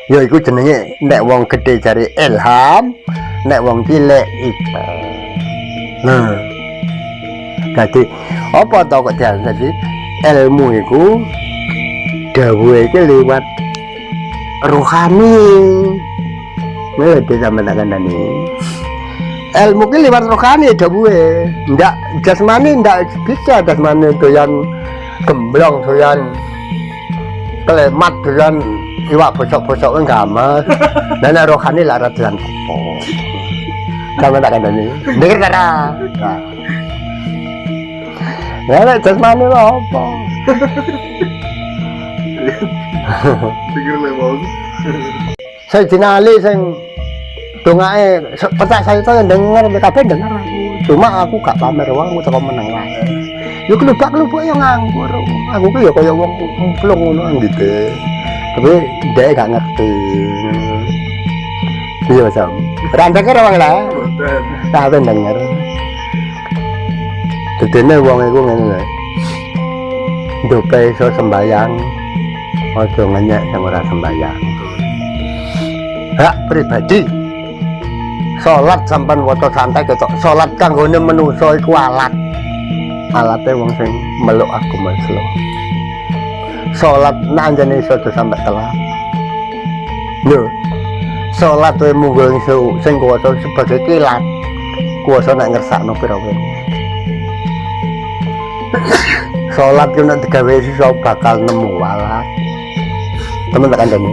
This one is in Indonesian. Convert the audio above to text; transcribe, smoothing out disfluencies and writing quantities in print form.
Ya iku jenenge nek wong gedhe jare ilham, nek wong cilik ipe. Nah. Dadi apa to kok dadi ilmu iku dawuhe iki liwat rohani. Ngerti sampeyan tak kandhani. Ilmu ki liwat rohani dawuhe. Ndak jasmani ndak bisa jasmani doyan gemblong doyan klemat doyan iwak bosok-bosok enggak amat. Lah nek rohani lah ra doyan apa. Sampeyan tak kandhani. Denger ta? Nah. Ya nek jasmani lho apa? Pikir le mau. Saya dinali sing dongake petak saya itu yang denger kabeh denger aku. Cuma aku gak pamer wong aku teko meneng wae. Yo kelubak-kelubuk yo nganggur. Aku ku yo kaya wong plung ngono gitu. Tapi dia gak ngerti. Iya sam. Ra denger wong lah. Tak denger. Dedene wong iku ngene lho. Ndope iso sembayang. Aja ngenyek sing ora sembayang. Hak pribadi. Salat sampean waca santai ketok. Salat kanggone manusa iku alat. Alate wong sing meluk agama Islam. Salat nanjane iso sampe telat. Lho. Salat wae munggo sing kuwasa sebagai kilat. Kuwasa nek ngersakno pira-pira. Salat ku nek digawe iso bakal nemu walat. Temen tak kandhani.